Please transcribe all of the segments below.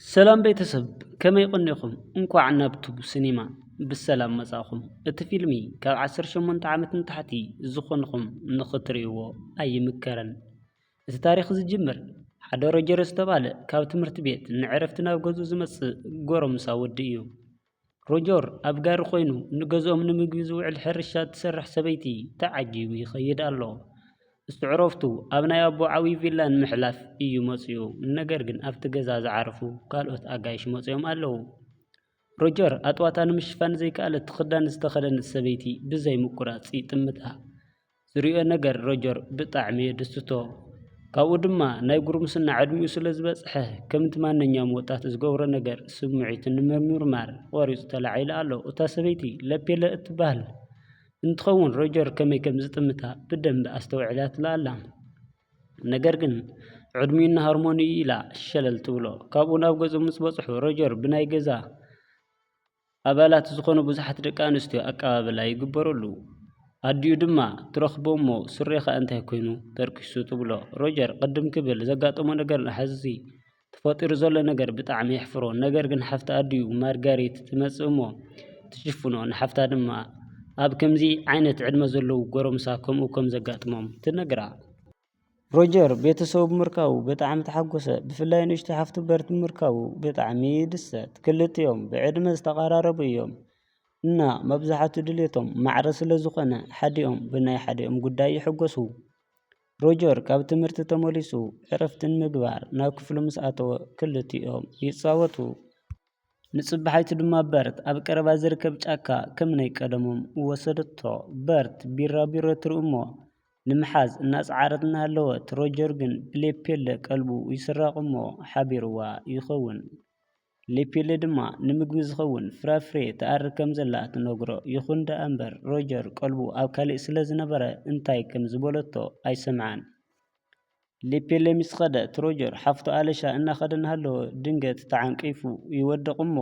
ሰላም ቤተሰብ ከመይ ቆኒኹም እንኳዕ ናብቱ ሲኒማ ብሰላም መጻኹም እቲ ፊልሚ ካብ 18 ዓመት ንታሕቲ ዝኾንኹም ንኽትርእይዎ ኣይምከረን። እቲ ታሪኽ ዝጅምር ሓደ ሮጀር ዝተባህለ ካብ ትምህርቲ ቤት ንዕረፍቲ ናብ ገዝኡ ዝመጽእ ጎረምሳ ወዲ እዩ። ሮጀር ኣብ ጋሪ ኮይኑ ንገዝኦም ንምግቢ ዝውዕል ሕርሻ ትሰርሕ ሰበይቲ ተዓጂቡ ይኸይድ ኣሎ። እስትዕረፍቱ ኣብ ናይ ኣቦ ዓብዪ ቪላ ንምሕላፍ እዩ መጺኡ። ነገር ግን ኣብቲ ገዛ ዝዓረፉ ካልኦት ኣጋይሽ መጺኦም ኣለዉ። ሮጀር ኣጥዋታ ንምሽፋን ዘይከኣለት ክዳን ዝተኸደነት ሰበይቲ ብዘይ ምቁራጽ ይጥምታ። ዝሪኦ ነገር ሮጀር ብጣዕሚ የደስቶ። ካብኡ ድማ ናይ ጉርምስና ዕድሚኡ ስለ ዝበጽሐ ከምቲ ማንኛውም ወጣት ዝገብሮ ነገር ስምዒቱ ንምርማር ቆሪጹ ተላዒሉ ኣሎ። እታ ሰበይቲ ለፔለ እትበሃል እንትኸውን ሮጀር ከመይ ከም ዝጥምታ ብደንብ ኣስተውዕላትላ ኣላ። ነገር ግን ዕድሚኡና ሃርሞኒኡ ኢላ ሸለል ትብሎ። ካብኡ ናብ ገጹ ምስ በጽሑ ሮጀር ብናይ ገዛ ኣባላት ዝኾኑ ብዙሓት ደቂ ኣንስትዮ ኣቀባብላ ይግበረሉ። ኣዲኡ ድማ ትረኽቦ እሞ ስሬኻ እንታይ ኮይኑ ተርኪሱ ትብሎ። ሮጀር ቅድም ክብል ዘጋጠሞ ነገር ንሓዚ ተፈጢሩ ዘሎ ነገር ብጣዕሚ የሕፍሮ። ነገር ግን ሓፍቲ ኣዲኡ ማርጋሪት ትመጽእ እሞ ትሽፍኖ፣ ንሓፍታ ድማ ኣብ ከምዚ ዓይነት ዕድመ ዘለዉ ጎረምሳ ከምኡ ከም ዘጋጥሞም ትነግራ። ሮጀር ቤተሰቡ ብምርካቡ ብጣዕሚ ተሓጎሰ። ብፍላይ ንእሽተይ ሓፍቱ በርቲ ብምርካቡ ብጣዕሚ ይድሰት። ክልቲኦም ብዕድመ ዝተቐራረቡ እዮም እና መብዛሕትኡ ድሌቶም ማዕረ ስለ ዝኾነ ሓዲኦም ብናይ ሓዲኦም ጉዳይ ይሕጎሱ። ሮጀር ካብ ትምህርቲ ተመሊሱ ዕረፍቲ ንምግባር ናብ ክፍሉ ምስ ኣተወ ክልቲኦም ይጻወቱ። ንጽባሓይቱ ድማ በርት ኣብ ቀረባ ዝርከብ ጫካ ከም ናይ ቀደሞም ወሰደቶ። በርት ቢራቢሮ ትርኢ እሞ ንምሓዝ እናፀዓረት እናሃለወት፣ ሮጀር ግን ብሌፔለ ቀልቡ ይስራቕ እሞ ሓቢርዋ ይኸውን። ሌፔለ ድማ ንምግቢ ዝኸውን ፍራፍሬ ተኣርር ከም ዘላ ትነግሮ። ይኹን ደኣ እምበር ሮጀር ቀልቡ ኣብ ካሊእ ስለ ዝነበረ እንታይ ከም ዝበለቶ ኣይሰምዓን። ሌፔለ ምስ ኸደት ሮጀር ሓፍቱ ኣለሻ እናኸደ እናሃለወ ድንገት ተዓንቂፉ ይወድቕ እሞ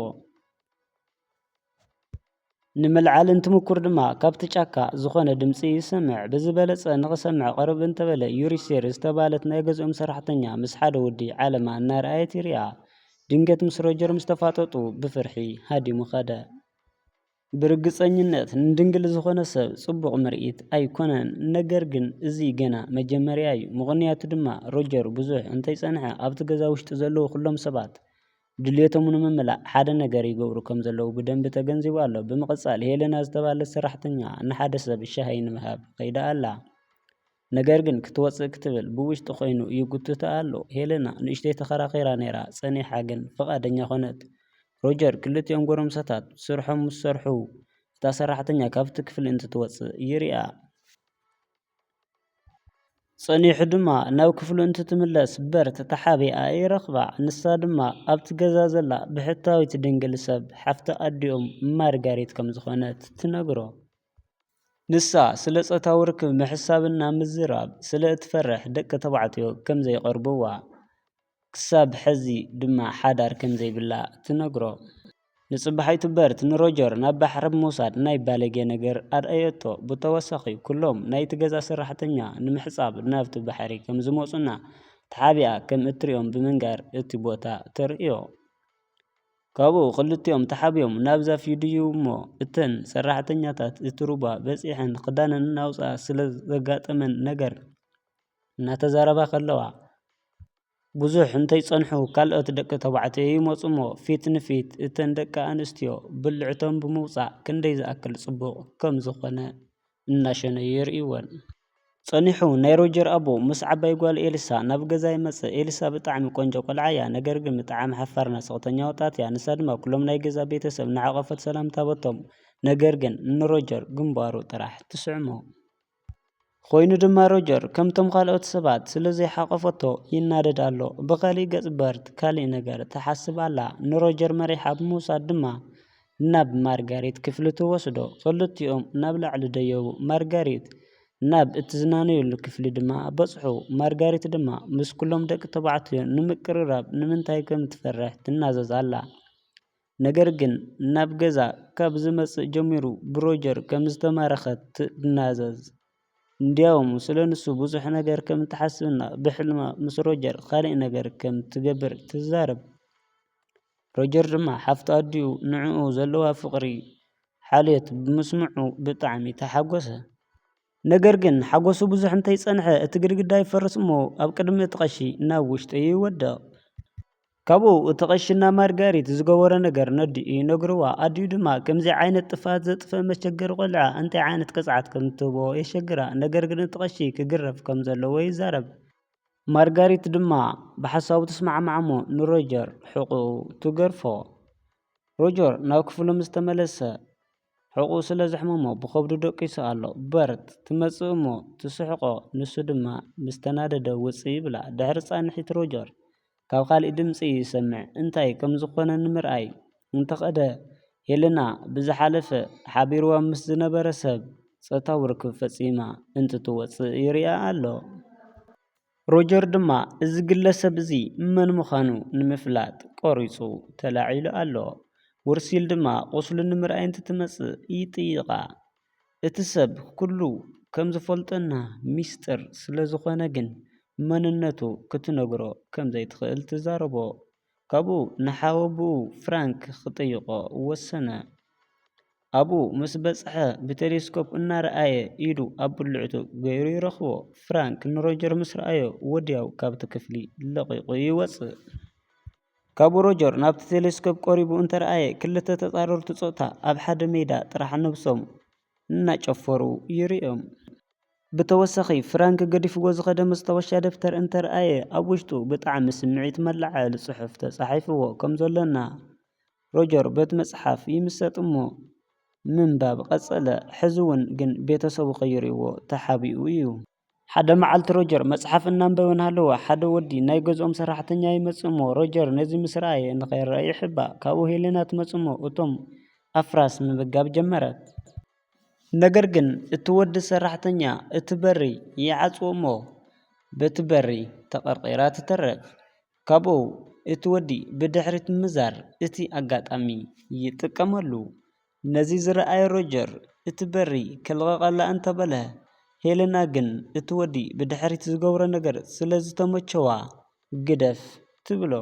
ንመልዓል እንትምኩር ድማ ካብቲ ጫካ ዝኾነ ድምፂ ይሰምዕ። ብዝበለጸ ንኽሰምዕ ቀረብ እንተበለ ዩሪሴር ዝተባህለት ናይ ገዝኦም ሰራሕተኛ ምስ ሓደ ወዲ ዓለማ እናረኣየት ይርያ። ድንገት ምስ ሮጀር ምስ ተፋጠጡ ብፍርሒ ሃዲሙ ኸደ። ብርግፀኝነት ንድንግል ዝኾነ ሰብ ጽቡቕ ምርኢት ኣይኮነን። ነገር ግን እዚ ገና መጀመርያ እዩ። ምኽንያቱ ድማ ሮጀር ብዙሕ እንተይጸንሐ ኣብቲ ገዛ ውሽጢ ዘለዉ ኩሎም ሰባት ድልየቶም ንምምላእ ሓደ ነገር ይገብሩ ከም ዘለዉ ብደንቢ ተገንዚቡ ኣሎ። ብምቕጻል ሄለና ዝተባህለት ሰራሕተኛ ንሓደ ሰብ ሻሂ ንምሃብ ከይዳ ኣላ። ነገር ግን ክትወፅእ ክትብል ብውሽጢ ኮይኑ ይጉትታ ኣሎ። ሄለና ንእሽተይ ተኸራኺራ ነይራ፣ ጸኒሓ ግን ፈቓደኛ ኾነት። ሮጀር ክልቲኦም ጎረምሳታት ስርሖም ምስ ሰርሑ እታ ሰራሕተኛ ካብቲ ክፍሊ እንትትወፅእ ይርያ። ጸኒሑ ድማ ናብ ክፍሉ እንትትምለስ በርት ተሓቢኣ ይረኽባ። ንሳ ድማ ኣብቲ ገዛ ዘላ ብሕታዊት ድንግል ሰብ ሓፍቲ ኣዲኦም ማርጋሪት ከም ዝኾነት ትነግሮ። ንሳ ስለ ጾታዊ ርክብ ምሕሳብና ምዝራብ ስለ እትፈርሕ ደቂ ተባዕትዮ ከም ዘይቐርብዋ ክሳብ ሕዚ ድማ ሓዳር ከም ዘይብላ ትነግሮ። ንጽባሓይቱ በርት ንሮጀር ናብ ባሕሪ ምውሳድ ናይ ባለጌ ነገር ኣርአየቶ። ብተወሳኺ ኩሎም ናይቲ ገዛ ሰራሕተኛ ንምሕጻብ ናብቲ ባሕሪ ከም ዝመፁና ተሓቢኣ ከም እትሪኦም ብምንጋር እቲ ቦታ ተርእዮ። ካብኡ ክልቲኦም ተሓቢኦም ናብ ዛፍ ይድይቡ እሞ እተን ሰራሕተኛታት እቲ ሩባ በፂሐን ክዳነን እናውፅኣ ስለ ዘጋጠመን ነገር እናተዛረባ ከለዋ ብዙሕ እንተይጸንሑ ካልኦት ደቂ ተባዕትዮ ይመፁ እሞ ፊት ንፊት እተን ደቂ ኣንስትዮ ብልዕቶም ብምውፃእ ክንደይ ዝኣክል ጽቡቕ ከም ዝኾነ እናሸነዩ የርእይወን። ጸኒሑ ናይ ሮጀር ኣቦ ምስ ዓባይ ጓል ኤሊሳ ናብ ገዛ ይመጽእ። ኤሊሳ ብጣዕሚ ቆንጆ ቆልዓ እያ፣ ነገር ግን ብጣዕሚ ሓፋርና ስቕተኛ ወጣት እያ። ንሳ ድማ ኩሎም ናይ ገዛ ቤተሰብ ንዓቐፈት ሰላምታ በቶም። ነገር ግን ንሮጀር ግንባሩ ጥራሕ ትስዕሞ ኮይኑ ድማ ሮጀር ከምቶም ካልኦት ሰባት ስለ ዘይሓቐፈቶ ይናደድ ኣሎ። ብኻሊእ ገጽ በርት ካሊእ ነገር ተሓስብ ኣላ። ንሮጀር መሪሓ ብምውሳድ ድማ ናብ ማርጋሪት ክፍሊ ትወስዶ። ክልቲኦም ናብ ላዕሊ ደየቡ። ማርጋሪት ናብ እትዝናነየሉ ክፍሊ ድማ በጽሑ። ማርጋሪት ድማ ምስ ኩሎም ደቂ ተባዕትዮ ንምቅርራብ ንምንታይ ከም ትፈርሕ ትናዘዝ ኣላ። ነገር ግን ናብ ገዛ ካብ ዝመጽእ ጀሚሩ ብሮጀር ከም ዝተማረኸት ትናዘዝ። እንዲያውም ስለ ንሱ ብዙሕ ነገር ከም ትሓስብና ብሕልማ ምስ ሮጀር ካሊእ ነገር ከም ትገብር ትዛረብ። ሮጀር ድማ ሓፍቲ ኣዲኡ ንዕኡ ዘለዋ ፍቕሪ ሓልዮት ብምስምዑ ብጣዕሚ ተሓጎሰ። ነገር ግን ሓጎሱ ብዙሕ እንተይጸንሐ እቲ ግድግዳ ይፈርስ እሞ ኣብ ቅድሚ እቲ ቀሺ ናብ ውሽጢ ይወድቕ። ካብኡ እቲ ቀሺና ማርጋሪት ዝገበሮ ነገር ነዲኡ ይነግርዋ። ኣዲኡ ድማ ከምዚ ዓይነት ጥፋት ዘጥፍአ መሸገሪ ቆልዓ እንታይ ዓይነት ቅፅዓት ከም እትህቦ የሸግራ። ነገር ግን እቲ ቀሺ ክግረፍ ከም ዘለዎ ይዛረብ። ማርጋሪት ድማ ብሓሳቡ ትስማዕማዕ እሞ ንሮጀር ሕቁ ትገርፎ። ሮጀር ናብ ክፍሉ ምስ ተመለሰ ሕቁ ስለ ዘሕመሞ ብከብዱ ደቂሱ ኣሎ። በርት ትመጽእ እሞ ትስሕቆ። ንሱ ድማ ምስተናደደ ውፅእ ይብላ። ድሕሪ ጻንሒት ሮጀር ካብ ካልእ ድምፂ ይሰምዕ እንታይ ከም ዝኾነ ንምርኣይ እንተኸደ ሄለና ብዝሓለፈ ሓቢርዋ ምስ ዝነበረ ሰብ ፆታዊ ርክብ ፈጺማ እንትትወፅእ ይርአ ኣሎ። ሮጀር ድማ እዚ ግለሰብ እዚ መን ምዃኑ ንምፍላጥ ቆሪፁ ተላዒሉ ኣሎ። ወርሲል ድማ ቁስሉ ንምርኣይ እንትትመጽእ ይጥይቓ። እቲ ሰብ ኩሉ ከም ዝፈልጦና ሚስጥር ስለ ዝኾነ ግን መንነቱ ክትነግሮ ከም ዘይትኽእል ትዛረቦ። ካብኡ ንሓወቡኡ ፍራንክ ክጥይቆ ወሰነ። ኣብኡ ምስ በጽሐ ብቴሌስኮፕ እናረኣየ ኢዱ ኣብ ብልዕቱ ገይሩ ይረኽቦ። ፍራንክ ንሮጀር ምስ ረኣዮ ወዲያው ካብቲ ክፍሊ ለቒቑ ይወፅእ። ካብኡ ሮጀር ናብቲ ቴሌስኮፕ ቆሪቡ እንተረኣየ ክልተ ተጻረርቲ ፆታ ኣብ ሓደ ሜዳ ጥራሕ ነብሶም እናጨፈሩ ይርኦም። ብተወሳኺ ፍራንክ ገዲፍዎ ዝኸደ መስታወሻ ደፍተር እንተረኣየ ኣብ ውሽጡ ብጣዕሚ ስምዒት መላዓሊ ጽሑፍ ተጻሒፍዎ ከም ዘሎና ሮጀር በቲ መጽሓፍ ይምሰጥ እሞ ምንባብ ቀጸለ። ሕዚ እውን ግን ቤተሰቡ ከይርእዎ ተሓቢኡ እዩ። ሓደ መዓልቲ ሮጀር መጽሓፍ እናንበበ እናሃለወ ሓደ ወዲ ናይ ገዝኦም ሰራሕተኛ ይመጽእ እሞ ሮጀር ነዚ ምስ ረኣየ ንኸይረአ ይሕባእ። ካብኡ ሄለና ትመጽእ እሞ እቶም ኣፍራስ ምምጋብ ጀመረት። ነገር ግን እቲ ወዲ ሰራሕተኛ እቲ በሪ ይዓጽዎ እሞ በቲ በሪ ተቐርቂራ ትተርፍ። ካብኡ እቲ ወዲ ብድሕሪት ምዛር እቲ ኣጋጣሚ ይጥቀመሉ። ነዚ ዝረኣየ ሮጀር እቲ በሪ ክልቐቐላ እንተበለ ሄለና ግን እቲ ወዲ ብድሕሪት ዝገብሮ ነገር ስለ ዝተመቸዋ ግደፍ ትብሎ።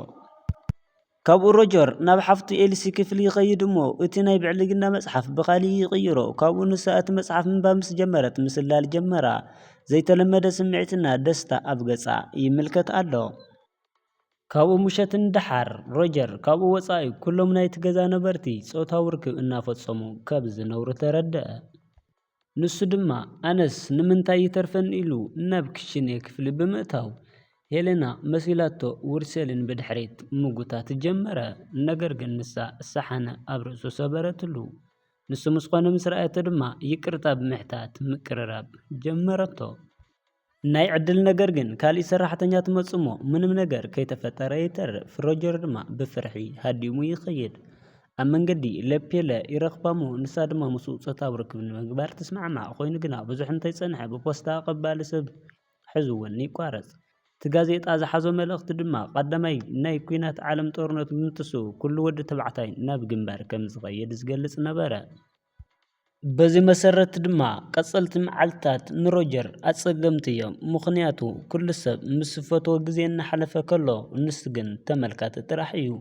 ካብኡ ሮጀር ናብ ሓፍቱ ኤልሲ ክፍሊ ይኸይድ እሞ እቲ ናይ ብዕልግና መጽሓፍ ብኻሊእ ይቕይሮ። ካብኡ ንሳ እቲ መጽሓፍ ምንባብ ምስ ጀመረት ምስላል ጀመራ። ዘይተለመደ ስምዒትና ደስታ ኣብ ገጻ ይምልከት ኣሎ። ካብኡ ምሸት እንድሓር ሮጀር ካብኡ ወፃኢ ኩሎም ናይቲ ገዛ ነበርቲ ፆታዊ ርክብ እናፈጸሙ ካብ ዝነብሩ ተረድአ። ንሱ ድማ ኣነስ ንምንታይ ይተርፈን ኢሉ ናብ ክሽነ ክፍሊ ብምእታው ሄለና መሲላቶ ውርሴልን ብድሕሪት ምጉታት ጀመረ። ነገር ግን ንሳ እሳሓነ ኣብ ርእሱ ሰበረትሉ። ንሱ ምስ ኮነ ምስ ረኣየቶ ድማ ይቅርታ ብምሕታት ምቅርራብ ጀመረቶ። ናይ ዕድል ነገር ግን ካልእ ሰራሕተኛ ትመጽእ እሞ ምንም ነገር ከይተፈጠረ ይተርፍ። ሮጀር ድማ ብፍርሒ ሃዲሙ ይኸይድ። ኣብ መንገዲ ለፔለ ይረኽባ እሞ ንሳ ድማ ምስኡ ፆታዊ ርክብ ንምግባር ትስማዕማዕ ኮይኑ ግና ብዙሕ እንተይጸንሐ ብፖስታ ቀባሊ ሰብ ሕዚ እውን ይቋረጽ። እቲ ጋዜጣ ዝሓዞ መልእኽቲ ድማ ቀዳማይ ናይ ኩናት ዓለም ጦርነት ብምትስኡ ኩሉ ወዲ ተባዕታይ ናብ ግንባር ከም ዝኸይድ ዝገልጽ ነበረ። በዚ መሰረት ድማ ቀጸልቲ መዓልትታት ንሮጀር ኣጸገምቲ እዮም። ምኽንያቱ ኩሉ ሰብ ምስ ዝፈትዎ ግዜ እናሓለፈ ከሎ ንሱ ግን ተመልካቲ ጥራሕ እዩ።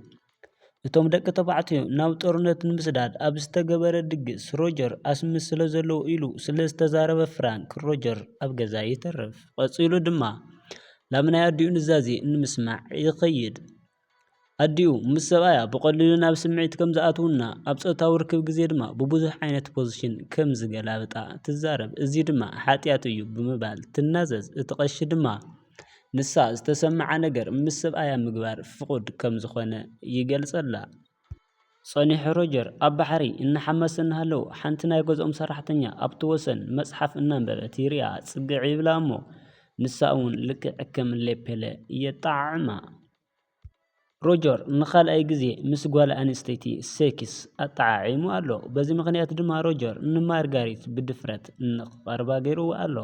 እቶም ደቂ ተባዕትዮ ናብ ጦርነት ንምስዳድ ኣብ ዝተገበረ ድግስ ሮጀር ኣስሚ ስለ ዘለዎ ኢሉ ስለ ዝተዛረበ ፍራንክ ሮጀር ኣብ ገዛ ይተርፍ። ቀጺሉ ድማ ናብ ናይ ኣዲኡ ንዛዜ ንምስማዕ ይኸይድ። ኣዲኡ ምስ ሰብኣያ ብቐሊሉ ናብ ስምዒት ከም ዝኣትውና ኣብ ፆታዊ ርክብ ግዜ ድማ ብብዙሕ ዓይነት ፖዚሽን ከም ዝገላብጣ ትዛረብ። እዚ ድማ ሓጢያት እዩ ብምባል ትናዘዝ። እቲ ቀሺ ድማ ንሳ ዝተሰምዓ ነገር ምስ ሰብኣያ ምግባር ፍቁድ ከም ዝኾነ ይገልጸላ። ጸኒሑ ሮጀር ኣብ ባሕሪ እናሓመሰ እናሃለው ሓንቲ ናይ ገዝኦም ሰራሕተኛ ኣብቲ ወሰን መጽሓፍ እናንበበት ይርያ። ጽግዕ ይብላ እሞ ንሳ እውን ልክዕ ከም ሌፔለ የጣዕማ። ሮጀር ንኻልኣይ ግዜ ምስ ጓል ኣንስተይቲ ሴክስ ኣጠዓዒሙ ኣሎ። በዚ ምክንያት ድማ ሮጀር ንማርጋሪት ብድፍረት ንኽቐርባ ገይርዎ ኣሎ።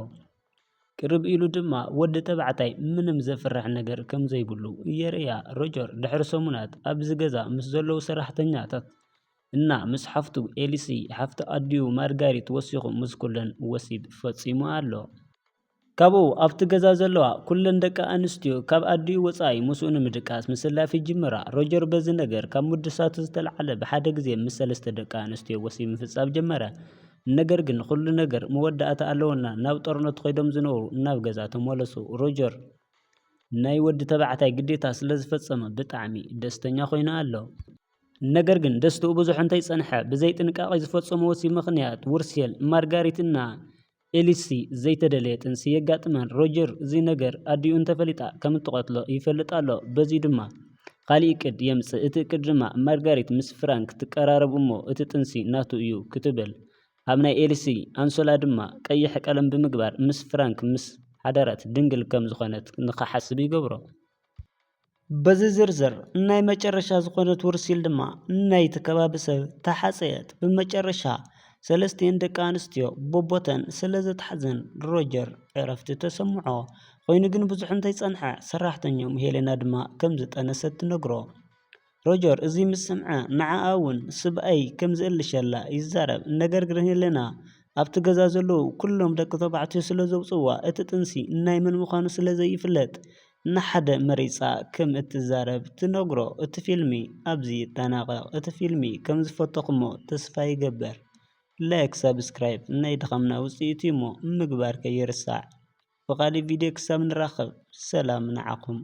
ቅርብ ኢሉ ድማ ወዲ ተባዕታይ ምንም ዘፍርሕ ነገር ከም ዘይብሉ የርእያ። ሮጀር ድሕሪ ሰሙናት ኣብዚ ገዛ ምስ ዘለዉ ሰራሕተኛታት እና ምስ ሓፍቱ ኤሊሲ ሓፍቲ ኣዲኡ ማርጋሪት ወሲኹ ምስ ኩለን ወሲብ ፈጺሙ ኣሎ። ካብኡ ኣብቲ ገዛ ዘለዋ ኩለን ደቂ ኣንስትዮ ካብ ኣዲኡ ወፃኢ ምስኡ ንምድቃስ ምስላፍ ይጅምራ። ሮጀር በዚ ነገር ካብ ምድሳቱ ዝተለዓለ ብሓደ ግዜ ምስ 3 ደቂ ኣንስትዮ ወሲብ ምፍፃም ጀመረ። ነገር ግን ኩሉ ነገር መወዳእታ ኣለዎና ናብ ጦርነት ኮይዶም ዝነበሩ ናብ ገዛ ተመለሱ። ሮጀር ናይ ወዲ ተባዕታይ ግዴታ ስለ ዝፈፀመ ብጣዕሚ ደስተኛ ኮይኑ ኣሎ። ነገር ግን ደስትኡ ብዙሕ እንተይፀንሐ ብዘይ ጥንቃቄ ዝፈፀሞ ወሲብ ምክንያት ውርሴል ማርጋሪትና ኤሊሲ ዘይተደለየ ጥንሲ የጋጥመን። ሮጀር እዚ ነገር ኣዲኡ እንተፈሊጣ ከም እትቆትሎ ይፈልጥ ኣሎ። በዚ ድማ ካሊእ እቅድ የምፅእ። እቲ እቅድ ድማ ማርጋሪት ምስ ፍራንክ ትቀራረብ እሞ እቲ ጥንሲ ናቱ እዩ ክትብል ኣብ ናይ ኤሊሲ ኣንሶላ ድማ ቀይሕ ቀለም ብምግባር ምስ ፍራንክ ምስ ሓደረት ድንግል ከም ዝኾነት ንኸሓስብ ይገብሮ። በዚ ዝርዝር ናይ መጨረሻ ዝኾነት ውርሲል ድማ ናይቲ ከባቢ ሰብ ተሓፀየት። ብመጨረሻ 3 ደቂ ኣንስትዮ ቦቦተን ስለ ዘተሓዘን ሮጀር ዕረፍቲ ተሰምዖ ኮይኑ ግን ብዙሕ እንተይፀንሐ ሰራሕተኞም ሄሌና ድማ ከም ዝጠነሰት ትነግሮ። ሮጀር እዚ ምስ ሰምዐ ንዓኣ እውን ስብኣይ ከም ዝእልሸላ ይዛረብ። ነገር ግን ሄሌና ኣብቲ ገዛ ዘለዉ ኩሎም ደቂ ተባዕትዮ ስለ ዘውፅዋ እቲ ጥንሲ ናይ መን ምዃኑ ስለ ዘይፍለጥ ንሓደ መሪፃ ከም እትዛረብ ትነግሮ። እቲ ፊልሚ ኣብዚ ይጠናቐቕ። እቲ ፊልሚ ከም ዝፈተኹሞ ተስፋ ይገበር። ላይክ ሰብስክራይብ ናይ ድኻምና ውፅኢት እሞ ምግባር ከይርሳዕ። ብኻሊእ ቪድዮ ክሳብ ንራኸብ ሰላም ንዓኹም።